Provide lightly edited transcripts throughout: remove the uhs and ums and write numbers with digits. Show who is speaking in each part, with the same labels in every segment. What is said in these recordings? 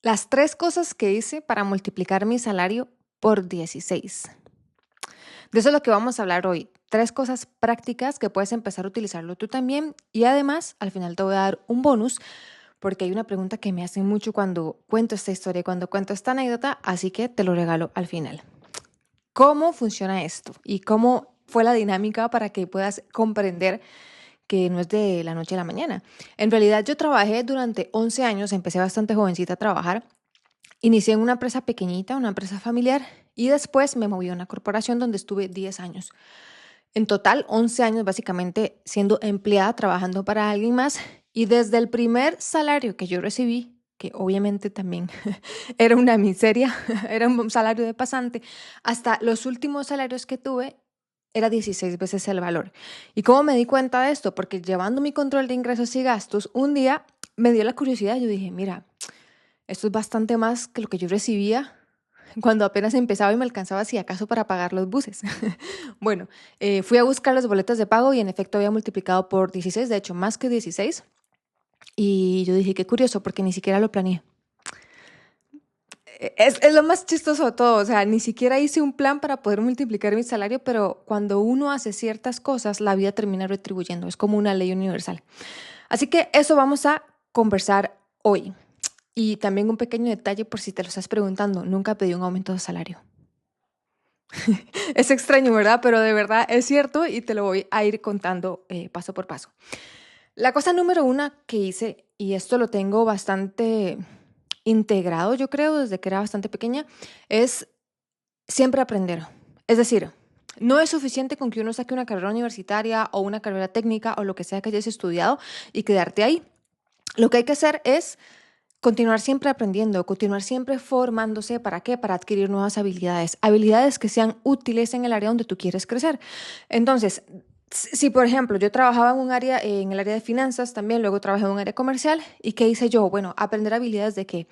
Speaker 1: Las tres cosas que hice para multiplicar mi salario por 16. De eso es lo que vamos a hablar hoy. Tres cosas prácticas que puedes empezar a utilizarlo tú también. Y además, al final te voy a dar un bonus porque hay una pregunta que me hacen mucho cuando cuento esta historia, cuando cuento esta anécdota, así que te lo regalo al final. ¿Cómo funciona esto? ¿Y cómo fue la dinámica para que puedas comprender que no es de la noche a la mañana? En realidad yo trabajé durante 11 años, empecé bastante jovencita a trabajar. Inicié en una empresa pequeñita, una empresa familiar, y después me moví a una corporación donde estuve 10 años. En total, 11 años básicamente siendo empleada, trabajando para alguien más. Y desde el primer salario que yo recibí, que obviamente también era una miseria, era un salario de pasante, hasta los últimos salarios que tuve, era 16 veces el valor. ¿Y cómo me di cuenta de esto? Porque llevando mi control de ingresos y gastos, un día me dio la curiosidad. Yo dije, mira, esto es bastante más que lo que yo recibía cuando apenas empezaba y me alcanzaba si acaso para pagar los buses. Bueno, fui a buscar las boletas de pago y en efecto había multiplicado por 16, de hecho más que 16. Y yo dije, qué curioso, porque ni siquiera lo planeé. Es lo más chistoso de todo, o sea, ni siquiera hice un plan para poder multiplicar mi salario, pero cuando uno hace ciertas cosas, la vida termina retribuyendo, es como una ley universal. Así que eso vamos a conversar hoy. Y también un pequeño detalle por si te lo estás preguntando, nunca pedí un aumento de salario. Es extraño, ¿verdad? Pero de verdad es cierto y te lo voy a ir contando paso por paso. La cosa número una que hice, y esto lo tengo bastante integrado, yo creo, desde que era bastante pequeña, es siempre aprender. Es decir, no es suficiente con que uno saque una carrera universitaria o una carrera técnica o lo que sea que hayas estudiado y quedarte ahí. Lo que hay que hacer es continuar siempre aprendiendo, continuar siempre formándose. ¿Para qué? Para adquirir nuevas habilidades. Habilidades que sean útiles en el área donde tú quieres crecer. Entonces, si por ejemplo yo trabajaba en un área, en el área de finanzas, también luego trabajé en un área comercial, ¿y qué hice yo? Bueno, aprender habilidades de qué,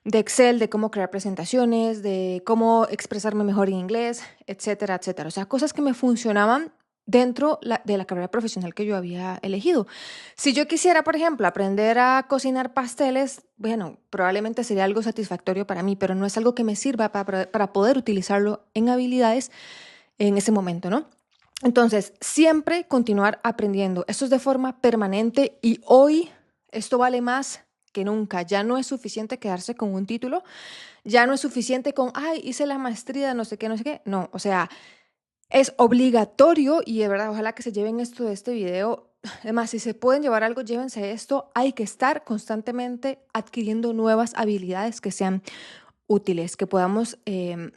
Speaker 1: de Excel, de cómo crear presentaciones, de cómo expresarme mejor en inglés, etcétera, etcétera. O sea, cosas que me funcionaban dentro de la carrera profesional que yo había elegido. Si yo quisiera, por ejemplo, aprender a cocinar pasteles, bueno, probablemente sería algo satisfactorio para mí, pero no es algo que me sirva para poder utilizarlo en habilidades en ese momento, ¿no? Entonces, siempre continuar aprendiendo. Esto es de forma permanente y hoy esto vale más que nunca. Ya no es suficiente quedarse con un título, ya no es suficiente con, ay, hice la maestría, no sé qué, no sé qué. No, o sea, es obligatorio y de verdad, ojalá que se lleven esto de este video. Además, si se pueden llevar algo, llévense esto. Hay que estar constantemente adquiriendo nuevas habilidades que sean útiles, que podamos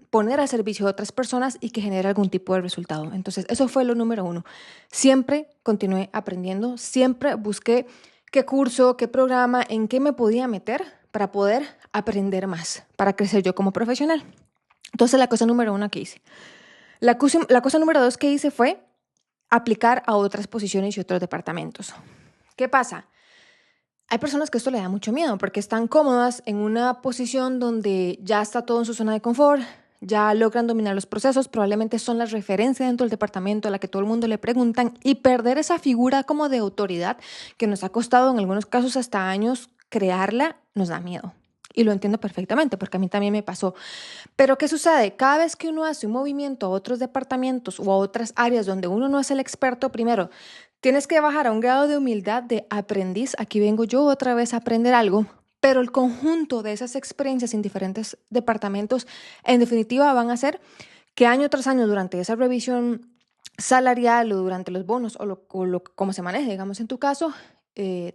Speaker 1: poner al servicio de otras personas y que genere algún tipo de resultado. Entonces, eso fue lo número uno. Siempre continué aprendiendo, siempre busqué qué curso, qué programa, en qué me podía meter para poder aprender más, para crecer yo como profesional. Entonces, la cosa número uno que hice. La cosa número dos que hice fue aplicar a otras posiciones y otros departamentos. ¿Qué pasa? Hay personas que esto le da mucho miedo porque están cómodas en una posición donde ya está todo en su zona de confort, ya logran dominar los procesos, probablemente son la referencia dentro del departamento a la que todo el mundo le preguntan, y perder esa figura como de autoridad que nos ha costado en algunos casos hasta años crearla, nos da miedo. Y lo entiendo perfectamente porque a mí también me pasó. Pero ¿qué sucede? Cada vez que uno hace un movimiento a otros departamentos o a otras áreas donde uno no es el experto, primero, tienes que bajar a un grado de humildad de aprendiz. Aquí vengo yo otra vez a aprender algo, pero el conjunto de esas experiencias en diferentes departamentos, en definitiva, van a hacer que año tras año, durante esa revisión salarial o durante los bonos o como se maneje, digamos en tu caso,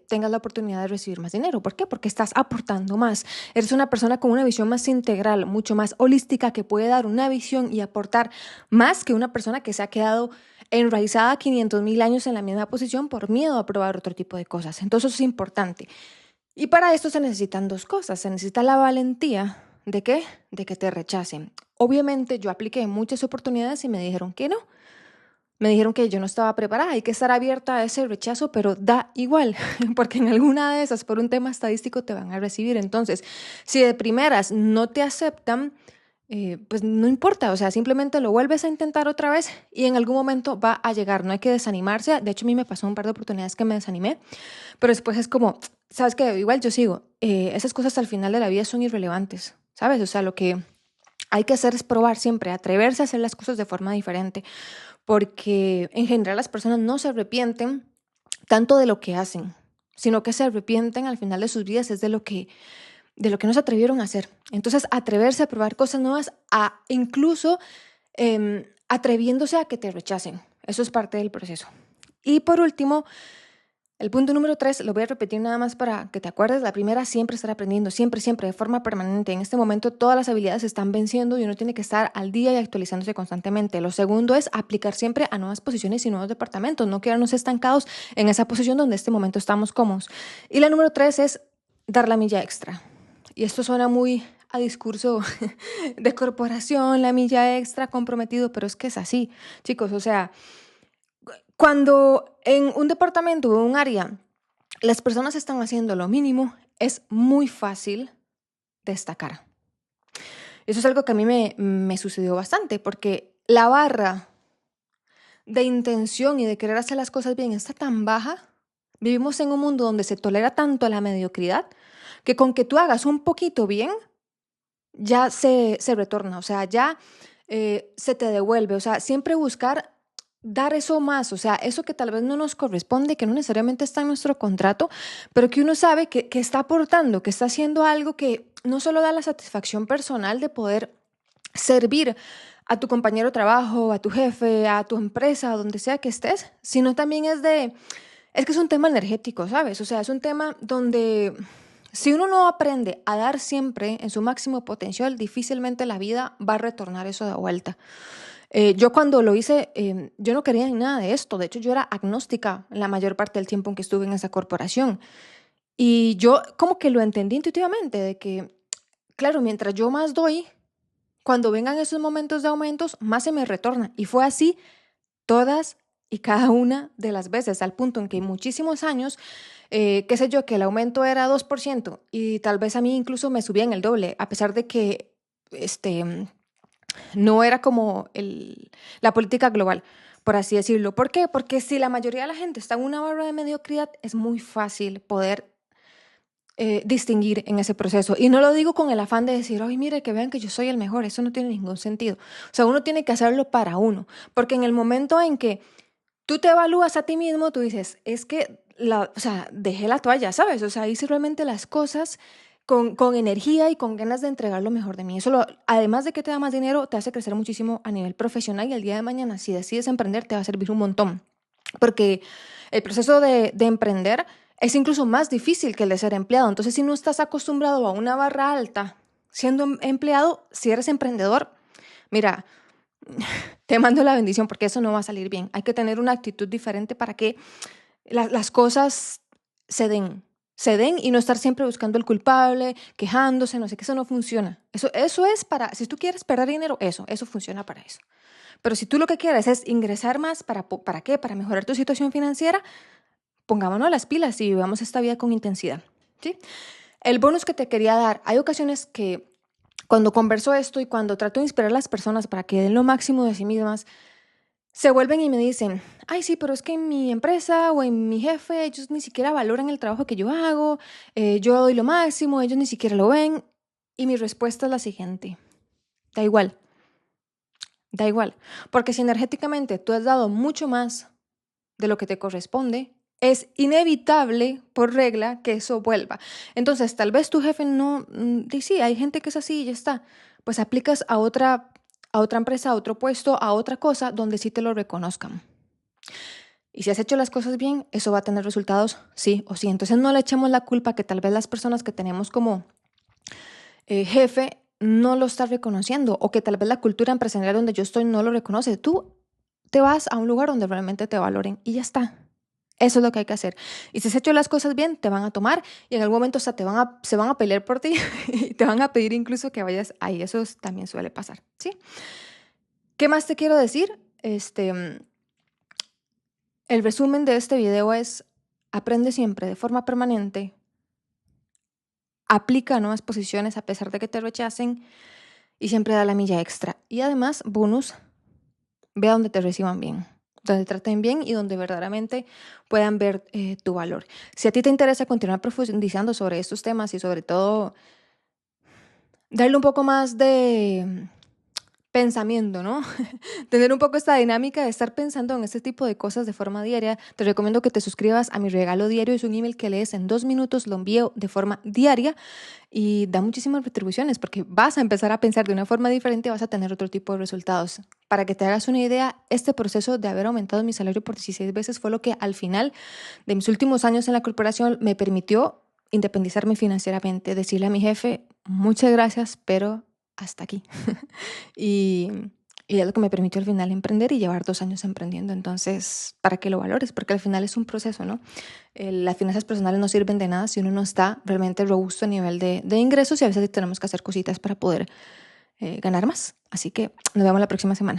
Speaker 1: tengas la oportunidad de recibir más dinero. ¿Por qué? Porque estás aportando más. Eres una persona con una visión más integral, mucho más holística, que puede dar una visión y aportar más que una persona que se ha quedado enraizada 500.000 años en la misma posición por miedo a probar otro tipo de cosas. Entonces eso es importante. Y para esto se necesitan dos cosas. Se necesita la valentía. ¿De qué? De que te rechacen. Obviamente yo apliqué muchas oportunidades y me dijeron que no. Me dijeron que yo no estaba preparada, hay que estar abierta a ese rechazo, pero da igual, porque en alguna de esas, por un tema estadístico, te van a recibir. Entonces, si de primeras no te aceptan, pues no importa, o sea, simplemente lo vuelves a intentar otra vez y en algún momento va a llegar. No hay que desanimarse. De hecho, a mí me pasó un par de oportunidades que me desanimé, pero después es como, sabes que igual yo sigo, esas cosas al final de la vida son irrelevantes, ¿sabes? O sea, lo que hay que hacer es probar siempre, atreverse a hacer las cosas de forma diferente, porque en general las personas no se arrepienten tanto de lo que hacen, sino que se arrepienten al final de sus vidas es de lo que no se atrevieron a hacer. Entonces, atreverse a probar cosas nuevas, a incluso atreviéndose a que te rechacen. Eso es parte del proceso. Y por último, el punto número 3, lo voy a repetir nada más para que te acuerdes. La primera, siempre estar aprendiendo, siempre, siempre, de forma permanente. En este momento todas las habilidades se están venciendo y uno tiene que estar al día y actualizándose constantemente. Lo segundo es aplicar siempre a nuevas posiciones y nuevos departamentos, no quedarnos estancados en esa posición donde en este momento estamos cómodos. Y la número 3 es dar la milla extra. Y esto suena muy a discurso de corporación, la milla extra, comprometido, pero es que es así, chicos. O sea, cuando en un departamento o un área las personas están haciendo lo mínimo, es muy fácil destacar. Eso es algo que a mí me sucedió bastante, porque la barra de intención y de querer hacer las cosas bien está tan baja. Vivimos en un mundo donde se tolera tanto la mediocridad que con que tú hagas un poquito bien, ya se retorna, o sea, ya se te devuelve, o sea, siempre buscar dar eso más, o sea, eso que tal vez no nos corresponde, que no necesariamente está en nuestro contrato, pero que uno sabe que está aportando, que está haciendo algo que no solo da la satisfacción personal de poder servir a tu compañero de trabajo, a tu jefe, a tu empresa, donde sea que estés, sino también es que es un tema energético, ¿sabes? O sea, es un tema donde si uno no aprende a dar siempre en su máximo potencial, difícilmente la vida va a retornar eso de vuelta. Yo cuando lo hice, yo no quería nada de esto. De hecho, yo era agnóstica la mayor parte del tiempo en que estuve en esa corporación. Y yo como que lo entendí intuitivamente, de que, claro, mientras yo más doy, cuando vengan esos momentos de aumentos, más se me retorna. Y fue así todas y cada una de las veces, al punto en que muchísimos años, qué sé yo, que el aumento era 2% y tal vez a mí incluso me subían el doble, a pesar de que no era como la política global, por así decirlo. ¿Por qué? Porque si la mayoría de la gente está en una barra de mediocridad, es muy fácil poder distinguir en ese proceso. Y no lo digo con el afán de decir, ay, mire, que vean que yo soy el mejor. Eso no tiene ningún sentido. O sea, uno tiene que hacerlo para uno. Porque en el momento en que tú te evalúas a ti mismo, tú dices, es que, o sea, dejé la toalla, ¿sabes? O sea, hice realmente las cosas con energía y con ganas de entregar lo mejor de mí. Eso, además de que te da más dinero, te hace crecer muchísimo a nivel profesional y el día de mañana, si decides emprender, te va a servir un montón. Porque el proceso de emprender es incluso más difícil que el de ser empleado. Entonces, si no estás acostumbrado a una barra alta siendo empleado, si eres emprendedor, mira, te mando la bendición porque eso no va a salir bien. Hay que tener una actitud diferente para que las cosas se den, se den y no estar siempre buscando el culpable, quejándose, no sé qué, eso no funciona. Eso es para, si tú quieres perder dinero, eso funciona para eso. Pero si tú lo que quieres es ingresar más, ¿para qué? Para mejorar tu situación financiera, pongámonos las pilas y vivamos esta vida con intensidad, ¿sí? El bonus que te quería dar, hay ocasiones que cuando converso esto y cuando trato de inspirar a las personas para que den lo máximo de sí mismas, se vuelven y me dicen, ay, sí, pero es que en mi empresa o en mi jefe, ellos ni siquiera valoran el trabajo que yo hago, yo doy lo máximo, ellos ni siquiera lo ven. Y mi respuesta es la siguiente, da igual, da igual, porque si energéticamente tú has dado mucho más de lo que te corresponde, es inevitable, por regla, que eso vuelva. Entonces, tal vez tu jefe no, sí, hay gente que es así y ya está. Pues aplicas a otra empresa, a otro puesto, a otra cosa donde sí te lo reconozcan. Y si has hecho las cosas bien, eso va a tener resultados sí o sí. Entonces no le echemos la culpa que tal vez las personas que tenemos como jefe no lo está reconociendo o que tal vez la cultura empresarial donde yo estoy no lo reconoce. Tú te vas a un lugar donde realmente te valoren y ya está. Eso es lo que hay que hacer. Y si has hecho las cosas bien, te van a tomar y en algún momento hasta se van a pelear por ti y te van a pedir incluso que vayas ahí. Eso también suele pasar, ¿sí? ¿Qué más te quiero decir? El resumen de este video es, aprende siempre de forma permanente, aplica a nuevas posiciones a pesar de que te rechacen y siempre da la milla extra. Y además, bonus, ve a donde te reciban bien. donde traten bien y donde verdaderamente puedan ver tu valor. Si a ti te interesa continuar profundizando sobre estos temas y sobre todo darle un poco más de pensamiento, ¿no? Tener un poco esta dinámica de estar pensando en este tipo de cosas de forma diaria, te recomiendo que te suscribas a mi regalo diario. Es un email que lees en 2 minutos, lo envío de forma diaria y da muchísimas retribuciones porque vas a empezar a pensar de una forma diferente, vas a tener otro tipo de resultados. Para que te hagas una idea, este proceso de haber aumentado mi salario por 16 veces fue lo que al final de mis últimos años en la corporación me permitió independizarme financieramente, decirle a mi jefe, muchas gracias, pero hasta aquí. y, y es lo que me permitió al final emprender y llevar 2 años emprendiendo. Entonces, para que lo valores, porque al final es un proceso, ¿no? Las finanzas personales no sirven de nada si uno no está realmente robusto a nivel de ingresos y a veces tenemos que hacer cositas para poder ganar más. Así que nos vemos la próxima semana.